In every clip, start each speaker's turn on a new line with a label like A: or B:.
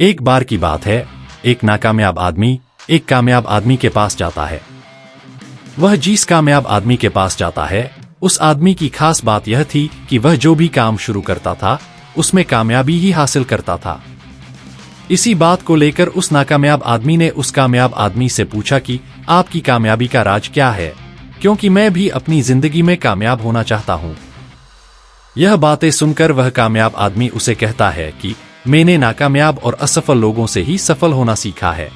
A: एक बार की बात है, एक नाकामयाब आदमी एक कामयाब आदमी के पास जाता है। वह जिस कामयाब आदमी के पास जाता है, उस आदमी की खास बात यह थी कि वह जो भी काम शुरू करता था उसमें कामयाबी ही हासिल करता था। इसी बात को लेकर उस नाकामयाब आदमी ने उस कामयाब आदमी से पूछा कि आपकी कामयाबी का राज क्या है, क्योंकि मैं भी अपनी जिंदगी में कामयाब होना चाहता हूं। यह बातें सुनकर वह कामयाब आदमी उसे कहता है कि मैंने नाकामयाब और असफल लोगों से ही सफल होना सीखा है।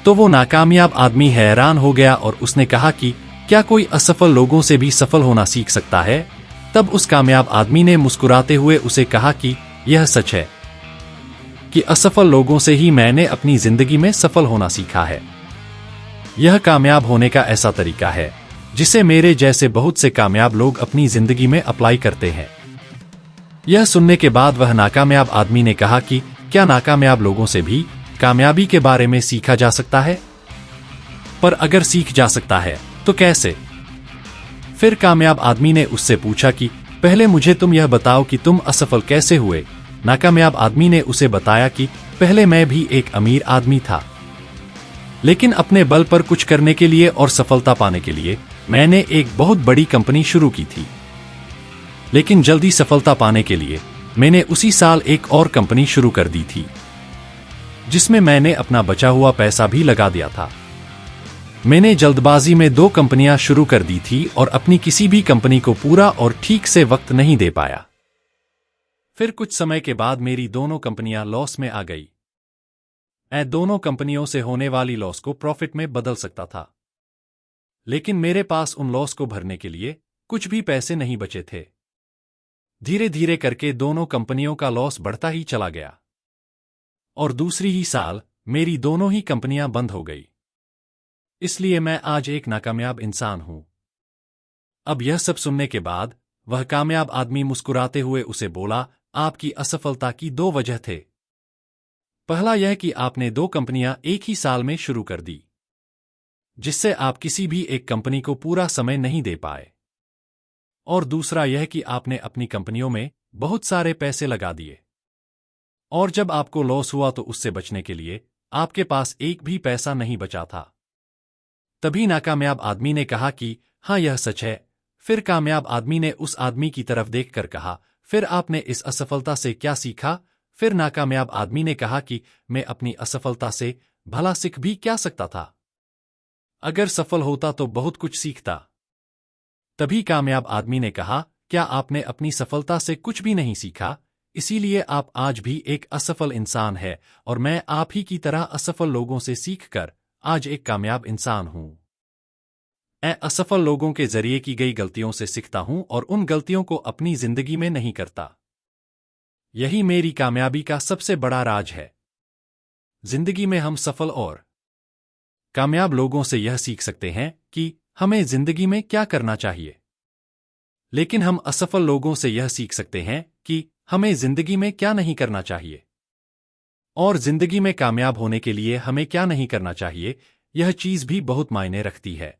A: तो वो नाकामयाब आदमी हैरान हो गया और उसने कहा कि क्या कोई असफल लोगों से भी सफल होना सीख सकता है? तब उस कामयाब आदमी ने मुस्कुराते हुए उसे कहा कि यह सच है कि असफल लोगों से ही मैंने अपनी जिंदगी में सफल होना सीखा है। यह कामयाब होने का ऐसा तरीका है जिसे मेरे जैसे बहुत से कामयाब लोग अपनी जिंदगी में अप्लाई करते हैं। यह सुनने के बाद वह नाकामयाब आदमी ने कहा कि क्या नाकामयाब लोगों से भी कामयाबी के बारे में सीखा जा सकता है? पर अगर सीख जा सकता है तो कैसे? फिर कामयाब आदमी ने उससे पूछा कि पहले मुझे तुम यह बताओ कि तुम असफल कैसे हुए। नाकामयाब आदमी ने उसे बताया कि पहले मैं भी एक अमीर आदमी था, लेकिन अपने बल पर कुछ करने के लिए और सफलता पाने के लिए मैंने एक बहुत बड़ी कंपनी शुरू की थी। लेकिन जल्दी सफलता पाने के लिए मैंने उसी साल एक और कंपनी शुरू कर दी थी, जिसमें मैंने अपना बचा हुआ पैसा भी लगा दिया था। मैंने जल्दबाजी में 2 कंपनियां शुरू कर दी थी और अपनी किसी भी कंपनी को पूरा और ठीक से वक्त नहीं दे पाया। फिर कुछ समय के बाद मेरी दोनों कंपनियां लॉस में आ गई। मैं दोनों कंपनियों से होने वाली लॉस को प्रॉफिट में बदल सकता था, लेकिन मेरे पास उन लॉस को भरने के लिए कुछ भी पैसे नहीं बचे थे। धीरे धीरे करके दोनों कंपनियों का लॉस बढ़ता ही चला गया और दूसरी ही साल मेरी दोनों ही कंपनियां बंद हो गई। इसलिए मैं आज एक नाकामयाब इंसान हूं। अब यह सब सुनने के बाद वह कामयाब आदमी मुस्कुराते हुए उसे बोला, आपकी असफलता की 2 वजह थे। पहला यह कि आपने 2 कंपनियां एक ही साल में शुरू कर दी, जिससे आप किसी भी एक कंपनी को पूरा समय नहीं दे पाए। और दूसरा यह कि आपने अपनी कंपनियों में बहुत सारे पैसे लगा दिए, और जब आपको लॉस हुआ तो उससे बचने के लिए आपके पास एक भी पैसा नहीं बचा था। तभी नाकामयाब आदमी ने कहा कि हाँ, यह सच है। फिर कामयाब आदमी ने उस आदमी की तरफ देखकर कहा, फिर आपने इस असफलता से क्या सीखा? फिर नाकामयाब आदमी ने कहा कि मैं अपनी असफलता से भला सीख भी क्या सकता था? अगर सफल होता तो बहुत कुछ सीखता। तभी कामयाब आदमी ने कहा, क्या आपने अपनी सफलता से कुछ भी नहीं सीखा? इसीलिए आप आज भी एक असफल इंसान है, और मैं आप ही की तरह असफल लोगों से सीखकर आज एक कामयाब इंसान हूं। मैं असफल लोगों के जरिए की गई गलतियों से सीखता हूं और उन गलतियों को अपनी जिंदगी में नहीं करता। यही मेरी कामयाबी का सबसे बड़ा राज है। जिंदगी में हम सफल और कामयाब लोगों से यह सीख सकते हैं कि हमें जिंदगी में क्या करना चाहिए, लेकिन हम असफल लोगों से यह सीख सकते हैं कि हमें जिंदगी में क्या नहीं करना चाहिए। और जिंदगी में कामयाब होने के लिए हमें क्या नहीं करना चाहिए, यह चीज भी बहुत मायने रखती है।